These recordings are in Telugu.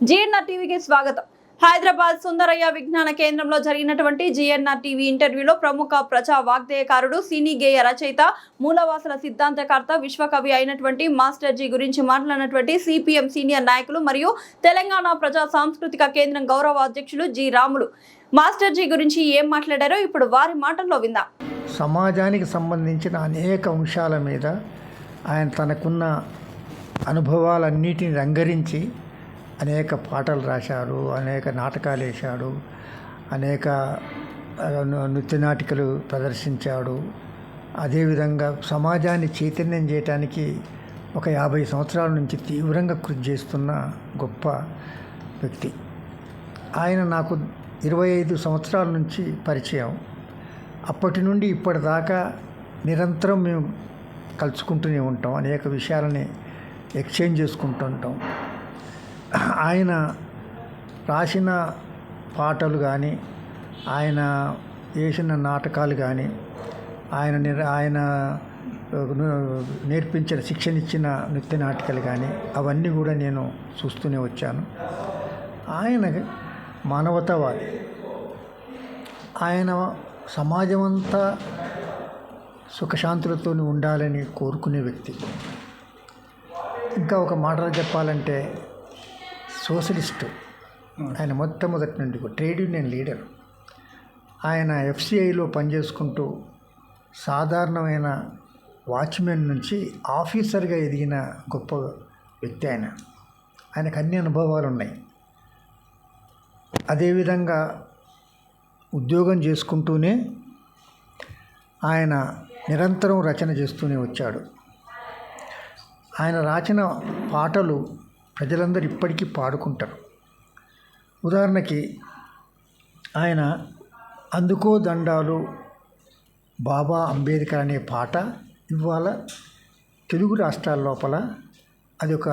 జిఎన్ఆర్ టీవీకి స్వాగతం. హైదరాబాద్ సుందరయ్య విజ్ఞాన కేంద్రంలో జరిగినటువంటి జిఎన్ఆర్ టీవీ ఇంటర్వ్యూలో ప్రముఖ ప్రజా వాగ్దేయకారుడు, సినీ గేయ రచయిత, మూలవాసల సిద్ధాంతకర్త, విశ్వకవి అయినటువంటి మాస్టర్ జీ గురించి మాట్లాడినటువంటి సిపిఎం సీనియర్ నాయకులు మరియు తెలంగాణ ప్రజా సాంస్కృతిక కేంద్రం గౌరవ అధ్యక్షులు జి రాములు మాస్టర్ జీ గురించి ఏం మాట్లాడారో ఇప్పుడు వారి మాటల్లో విందాం. సమాజానికి సంబంధించిన అనేక అంశాల మీద ఆయన తనకున్న అనుభవాలన్నిటిని రంగరించి అనేక పాటలు రాశారు, అనేక నాటకాలు వేశాడు, అనేక నృత్యనాటికలు ప్రదర్శించాడు. అదేవిధంగా సమాజాన్ని చైతన్యం చేయటానికి ఒక 50 సంవత్సరాల నుంచి తీవ్రంగా కృషి చేస్తున్న గొప్ప వ్యక్తి. ఆయన నాకు 25 సంవత్సరాల నుంచి పరిచయం. అప్పటి నుండి ఇప్పటిదాకా నిరంతరం మేము కలుసుకుంటూనే ఉంటాం, అనేక విషయాలని ఎక్స్చేంజ్ చేసుకుంటుంటాం. ఆయన రాసిన పాటలు కానీ, ఆయన వేసిన నాటకాలు కానీ, ఆయన నేర్పించిన శిక్షణ నృత్య నాటికలు కానీ అవన్నీ కూడా నేను చూస్తూనే వచ్చాను. ఆయన మానవతావాది. ఆయన సమాజం అంతా సుఖశాంతులతో ఉండాలని కోరుకునే వ్యక్తి. ఇంకా ఒక మాటలో చెప్పాలంటే సోషలిస్టు. ఆయన మొట్టమొదటి నుండి ట్రేడ్ యూనియన్ లీడర్. ఆయన ఎఫ్సిఐలో పనిచేసుకుంటూ సాధారణమైన వాచ్మెన్ నుంచి ఆఫీసర్గా ఎదిగిన గొప్ప వ్యక్తి. ఆయనకు అన్ని అనుభవాలు ఉన్నాయి. అదేవిధంగా ఉద్యోగం చేసుకుంటూనే ఆయన నిరంతరం రచన చేస్తూనే వచ్చాడు. ఆయన రాసిన పాటలు ప్రజలందరూ ఇప్పటికీ పాడుకుంటారు. ఉదాహరణకి ఆయన అందుకో దండాలు బాబా అంబేద్కర్ అనే పాట ఇవాళ తెలుగు రాష్ట్రాల లోపల అది ఒక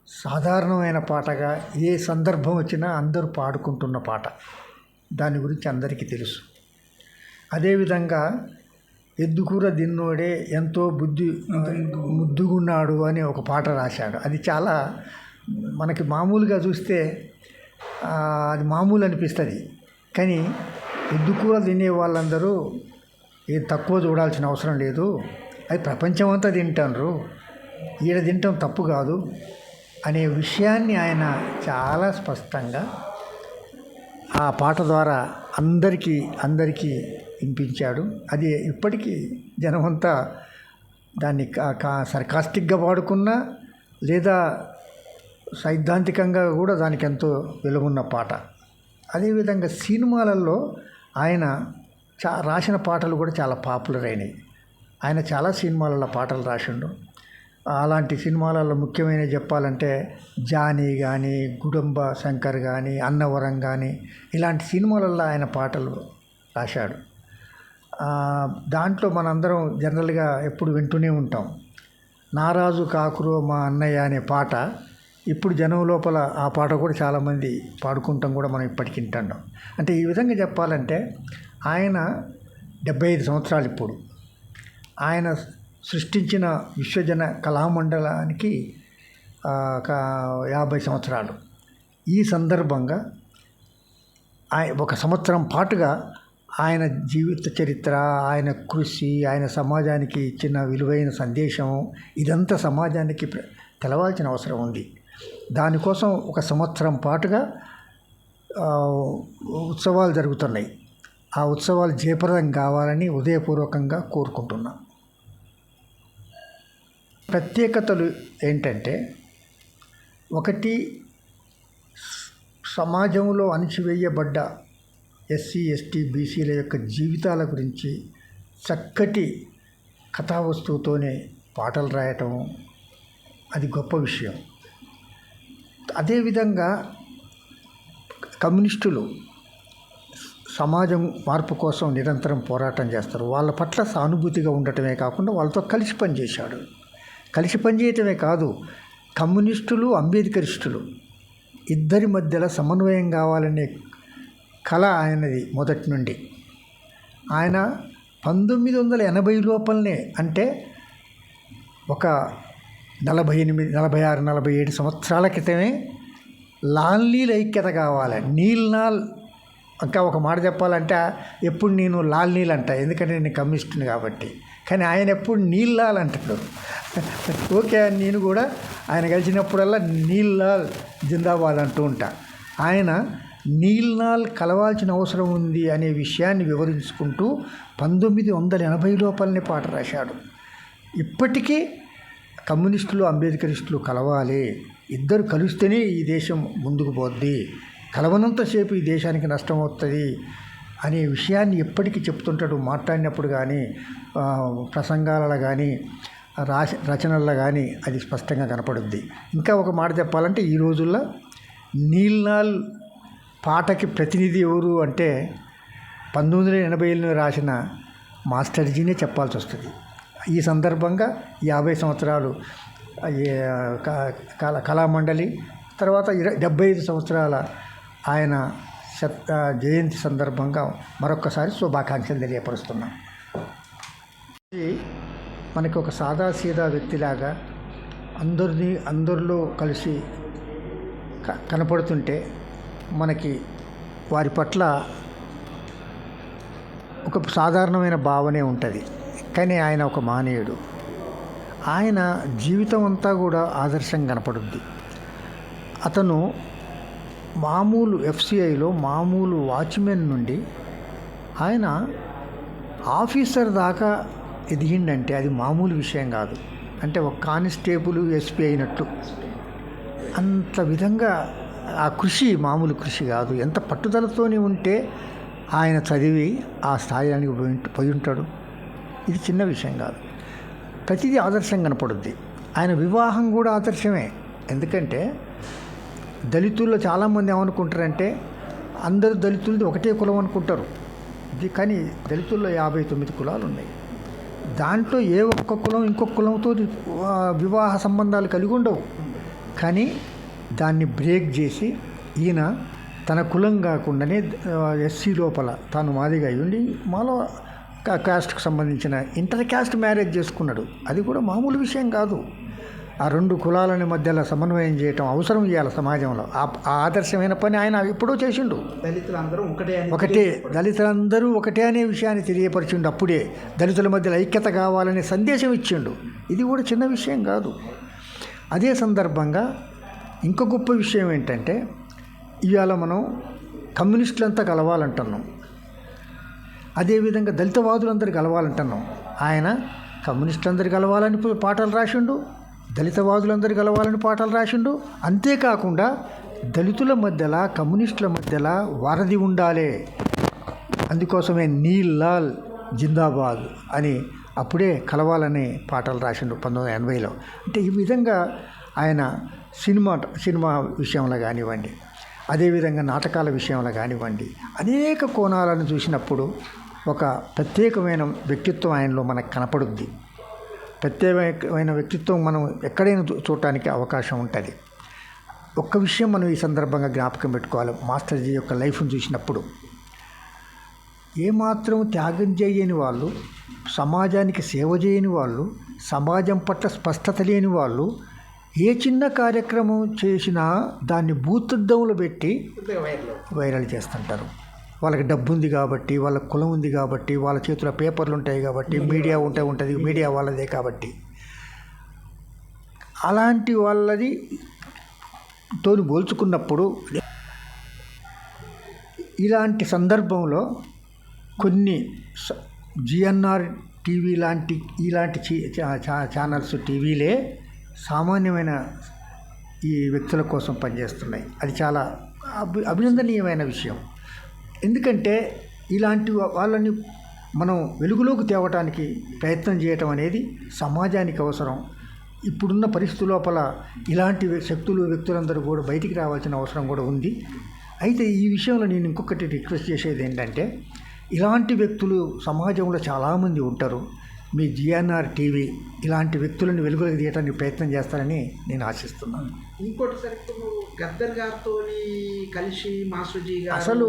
సాధారణమైన పాటగా ఏ సందర్భం వచ్చినా అందరూ పాడుకుంటున్న పాట. దాని గురించి అందరికీ తెలుసు. అదేవిధంగా ఎద్దుకూర దిన్నోడే ఎంతో ముద్దుగున్నాడు అని ఒక పాట రాశాడు. అది చాలా మనకి మామూలుగా చూస్తే అది మామూలు అనిపిస్తుంది, కానీ ఎద్దుకూర తినే వాళ్ళందరూ ఏం తక్కువ చూడాల్సిన అవసరం లేదు, అది ప్రపంచం అంతా తింటారు, ఈడ తినటం తప్పు కాదు అనే విషయాన్ని ఆయన చాలా స్పష్టంగా ఆ పాట ద్వారా అందరికీ వినిపించాడు. అది ఇప్పటికీ జనమంతా దాన్ని సర్కాస్టిక్గా వాడుకున్నా లేదా సైద్ధాంతికంగా కూడా దానికి ఎంతో విలువన్న పాట. అదేవిధంగా సినిమాలలో ఆయన రాసిన పాటలు కూడా చాలా పాపులర్ అయినాయి. ఆయన చాలా సినిమాలలో పాటలు రాసిండు. అలాంటి సినిమాలలో ముఖ్యమైనవి చెప్పాలంటే జానీ కానీ, గుడుంబ శంకర్ కానీ, అన్నవరం కానీ ఇలాంటి సినిమాలలో ఆయన పాటలు రాశాడు. దాంట్లో మనందరం జనరల్గా ఎప్పుడు వింటూనే ఉంటాం. నారాజు కాకురో మా అన్నయ్య అనే పాట ఇప్పుడు జనం లోపల ఆ పాట కూడా చాలామంది పాడుకుంటాం కూడా మనం ఇప్పటికి వింటున్నాం. అంటే ఈ విధంగా చెప్పాలంటే ఆయన 75 సంవత్సరాలు. ఇప్పుడు ఆయన సృష్టించిన విశ్వజన కళామండలానికి 50 సంవత్సరాలు. ఈ సందర్భంగా ఒక సంవత్సరం పాటుగా ఆయన జీవిత చరిత్ర, ఆయన కృషి, ఆయన సమాజానికి ఇచ్చిన విలువైన సందేశం ఇదంతా సమాజానికి తెలవాల్సిన అవసరం ఉంది. దానికోసం ఒక సంవత్సరం పాటుగా ఉత్సవాలు జరుగుతున్నాయి. ఆ ఉత్సవాలు జయప్రదం కావాలని హృదయపూర్వకంగా కోరుకుంటున్నాం. ప్రత్యేకతలు ఏంటంటే, ఒకటి, సమాజంలో అణచివేయబడ్డ ఎస్సీ, ఎస్టీ, బీసీల యొక్క జీవితాల గురించి చక్కటి కథావస్తువుతోనే పాటలు రాయటం అది గొప్ప విషయం. అదేవిధంగా కమ్యూనిస్టులు సమాజం మార్పు కోసం నిరంతరం పోరాటం చేస్తారు. వాళ్ళ పట్ల సానుభూతిగా ఉండటమే కాకుండా వాళ్ళతో కలిసి పనిచేశాడు. కలిసి పనిచేయటమే కాదు, కమ్యూనిస్టులు, అంబేద్కరిస్టులు ఇద్దరి మధ్యలో సమన్వయం కావాలనే కళ ఆయనది మొదటి నుండి. ఆయన 1980 లోపలనే, అంటే ఒక 46, 47 సంవత్సరాల క్రితమే లాల్ నీల్ ఐక్యత కావాలి. నీల్ నాల్ ఇంకా ఒక మాట చెప్పాలంటే ఎప్పుడు నేను లాల్ నీల్ అంటా, ఎందుకంటే నేను కమ్యూనిస్టుని కాబట్టి. కానీ ఆయన ఎప్పుడు నీల్ లాల్ అంటాడు. ఓకే, నేను కూడా ఆయన కలిసినప్పుడల్లా నీల్ లాల్ జిందాబాద్ అంటూ ఉంటా. ఆయన నీల్ నాల్ కలవాల్సిన అవసరం ఉంది అనే విషయాన్ని వివరించుకుంటూ 1980 లోపలనే పాట రాశాడు. ఇప్పటికీ కమ్యూనిస్టులు అంబేద్కరిస్టులు కలవాలి, ఇద్దరు కలిస్తేనే ఈ దేశం ముందుకు పోద్ది, కలవనంతసేపు ఈ దేశానికి నష్టం అవుతుంది అనే విషయాన్ని ఎప్పటికీ చెప్తుంటాడు. మాట్లాడినప్పుడు కానీ, ప్రసంగాలలో కానీ, రచనల్లో కానీ అది స్పష్టంగా కనపడుద్ది. ఇంకా ఒక మాట చెప్పాలంటే ఈ రోజుల్లో నీల్ నాల్ పాటకి ప్రతినిధి ఎవరు అంటే 1980లో రాసిన మాస్టర్జీనే చెప్పాల్సి వస్తుంది. ఈ సందర్భంగా 50 సంవత్సరాలు కళామండలి, తర్వాత 75 సంవత్సరాల ఆయన జయంతి సందర్భంగా మరొక్కసారి శుభాకాంక్షలు తెలియపరుస్తున్నాం. మనకి ఒక సాదాసీదా వ్యక్తిలాగా అందరిలో కలిసి కనపడుతుంటే మనకి వారి పట్ల ఒక సాధారణమైన భావనే ఉంటుంది. కానీ ఆయన ఒక మహనీయుడు. ఆయన జీవితం అంతా కూడా ఆదర్శం కనపడుద్ది. అతను మామూలు ఎఫ్సిఐలో మామూలు వాచ్మెన్ నుండి ఆయన ఆఫీసర్ దాకా ఎదిగిండంటే అది మామూలు విషయం కాదు. అంటే ఒక కానిస్టేబుల్ ఎస్పీ అయినట్టు అంత విధంగా ఆ కృషి మామూలు కృషి కాదు. ఎంత పట్టుదలతోని ఉంటే ఆయన చదివి ఆ స్థాయికి పోయి ఉంటాడు. ఇది చిన్న విషయం కాదు. ప్రతిదీ ఆదర్శం కనపడుద్ది. ఆయన వివాహం కూడా ఆదర్శమే. ఎందుకంటే దళితుల్లో చాలామంది ఏమనుకుంటారంటే అందరు దళితులది ఒకటే కులం అనుకుంటారు. కానీ దళితుల్లో 59 కులాలు ఉన్నాయి. దాంట్లో ఏ ఒక్క కులం ఇంకొక కులంతో వివాహ సంబంధాలు కలిగి ఉండవు. కానీ దాన్ని బ్రేక్ చేసి ఈయన తన కులం కాకుండానే ఎస్సీ లోపల తాను మాదిగా ఉండి మాలో కాస్ట్కి సంబంధించిన ఇంటర్ క్యాస్ట్ మ్యారేజ్ చేసుకున్నాడు. అది కూడా మామూలు విషయం కాదు. ఆ రెండు కులాలని మధ్యలో సమన్వయం చేయటం అవసరం చేయాలి సమాజంలో. ఆ ఆదర్శమైన పని ఆయన ఎప్పుడో చేసిండు. దళితులందరూ ఒకటే అనే విషయాన్ని తెలియపరిచిండు. అప్పుడే దళితుల మధ్యలో ఐక్యత కావాలనే సందేశం ఇచ్చిండు. ఇది కూడా చిన్న విషయం కాదు. అదే సందర్భంగా ఇంకో గొప్ప విషయం ఏంటంటే ఇవాళ మనం కమ్యూనిస్టులంతా కలవాలంటున్నాం, అదేవిధంగా దళితవాదులందరూ కలవాలంటున్నాం. ఆయన కమ్యూనిస్టులందరూ కలవాలని పాటలు రాసిండు, దళితవాదులందరూ కలవాలని పాటలు రాసిండు. అంతేకాకుండా దళితుల మధ్యలో కమ్యూనిస్టుల మధ్యలో వారధి ఉండాలి, అందుకోసమే నీల్ లాల్ జిందాబాద్ అని అప్పుడే కలవాలని పాటలు రాసిండు 1980లో. అంటే ఈ విధంగా ఆయన సినిమా విషయంలో కానివ్వండి, అదేవిధంగా నాటకాల విషయంలో కానివ్వండి, అనేక కోణాలను చూసినప్పుడు ఒక ప్రత్యేకమైన వ్యక్తిత్వం ఆయనలో మనకు కనపడుద్ది. ప్రత్యేకమైన వ్యక్తిత్వం మనం ఎక్కడైనా చూడటానికి అవకాశం ఉంటుంది. ఒక్క విషయం మనం ఈ సందర్భంగా జ్ఞాపకం పెట్టుకోవాలి. మాస్టర్జీ యొక్క లైఫ్ను చూసినప్పుడు ఏమాత్రం త్యాగం చేయని వాళ్ళు, సమాజానికి సేవ చేయని వాళ్ళు, సమాజం పట్ల స్పష్టత లేని వాళ్ళు ఏ చిన్న కార్యక్రమం చేసినా దాన్ని భూతద్దంలో పెట్టి వైరల్ చేస్తుంటారు. వాళ్ళకి డబ్బు ఉంది కాబట్టి, వాళ్ళ కులం ఉంది కాబట్టి, వాళ్ళ చేతిలో పేపర్లు ఉంటాయి కాబట్టి, మీడియా ఉంటుంది, మీడియా వాళ్ళదే కాబట్టి, అలాంటి వాళ్ళది తోని పోల్చుకున్నప్పుడు ఇలాంటి సందర్భంలో కొన్ని జిఎన్ఆర్ టీవీ ఇలాంటి ఛానల్స్ టీవీలే సామాన్యమైన ఈ వ్యక్తుల కోసం పనిచేస్తున్నాయి. అది చాలా అభినందనీయమైన విషయం. ఎందుకంటే ఇలాంటి వాళ్ళని మనం వెలుగులోకి తేవటానికి ప్రయత్నం చేయటం అనేది సమాజానికి అవసరం. ఇప్పుడున్న పరిస్థితుల లోపల ఇలాంటి వ్యక్తులందరూ కూడా బయటికి రావాల్సిన అవసరం కూడా ఉంది. అయితే ఈ విషయంలో నేను ఇంకొకటి రిక్వెస్ట్ చేసేది ఏంటంటే, ఇలాంటి వ్యక్తులు సమాజంలో చాలామంది ఉంటారు. మీ జిఎన్ఆర్ టీవీ ఇలాంటి వ్యక్తులను వెలుగులోకి తీయడానికి ప్రయత్నం చేస్తారని నేను ఆశిస్తున్నాను. ఇంకోటిసారి గద్దర్ గారితో కలిసి మాస్టర్జీ గారు అసలు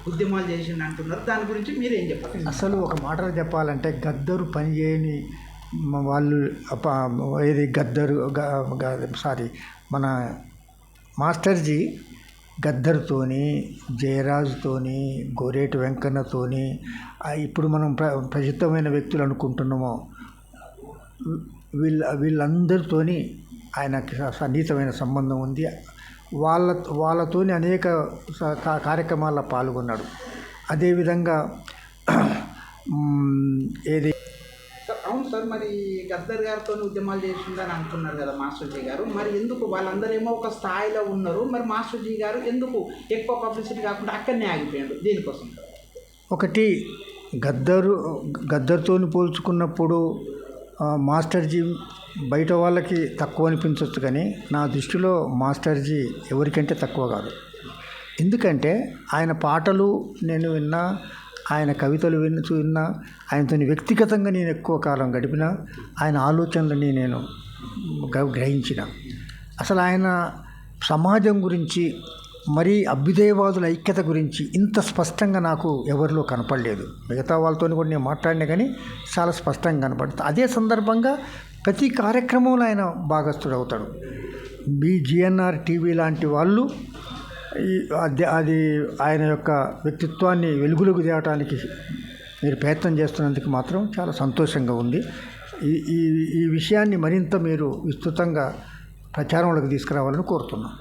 ఉద్యమాలు చేసింది అంటున్నారు. దాని గురించి మీరేం చెప్పాలి? అసలు ఒక మాటలో చెప్పాలంటే గద్దరు పనిచేయని వాళ్ళు మన మాస్టర్జీ గద్దర్తోని, జయరాజుతోని, గోరేటి వెంకన్నతోని, ఇప్పుడు మనం ప్రసిద్ధమైన వ్యక్తులు అనుకుంటున్నామో వీళ్ళందరితోని ఆయనకి సన్నిహితమైన సంబంధం ఉంది. వాళ్ళతోని అనేక కార్యక్రమాల్లో పాల్గొన్నాడు. అదేవిధంగా ఏది సార్ అవును సార్, మరి గద్దర్ గారితో ఉద్యమాలు చేసిందని అంటున్నారు కదా మాస్టర్జీ గారు, మరి ఎందుకు వాళ్ళందరేమో ఒక స్థాయిలో ఉన్నారు, మరి మాస్టర్జీ గారు ఎందుకు ఎక్కువ పబ్లిసిటీ కాకుండా అక్కడనే ఆగిపోయాడు దేనికోసం? ఒకటి గద్దర్తోని పోల్చుకున్నప్పుడు మాస్టర్జీ బయట వాళ్ళకి తక్కువ అనిపించవచ్చు, కానీ నా దృష్టిలో మాస్టర్జీ ఎవరికంటే తక్కువ కాదు. ఎందుకంటే ఆయన పాటలు నేను విన్నా, ఆయన కవితలు విన్నా, ఆయనతో వ్యక్తిగతంగా నేను ఎక్కువ కాలం గడిపిన, ఆయన ఆలోచనలని నేను గ్రహించిన. అసలు ఆయన సమాజం గురించి, మరీ అభ్యుదయవాదుల ఐక్యత గురించి ఇంత స్పష్టంగా నాకు ఎవరిలో కనపడలేదు. మిగతా వాళ్ళతో కూడా నేను మాట్లాడినా కానీ చాలా స్పష్టంగా కనపడుతుంది. అదే సందర్భంగా ప్రతి కార్యక్రమంలో ఆయన భాగస్థుడు అవుతాడు. జిఎన్ఆర్ టీవీ లాంటి వాళ్ళు అది ఆయన యొక్క వ్యక్తిత్వాన్ని వెలుగులోకి తేవడానికి మీరు ప్రయత్నం చేస్తున్నందుకు మాత్రం చాలా సంతోషంగా ఉంది. ఈ విషయాన్ని మరింత మీరు విస్తృతంగా ప్రచారంలోకి తీసుకురావాలని కోరుతున్నాను.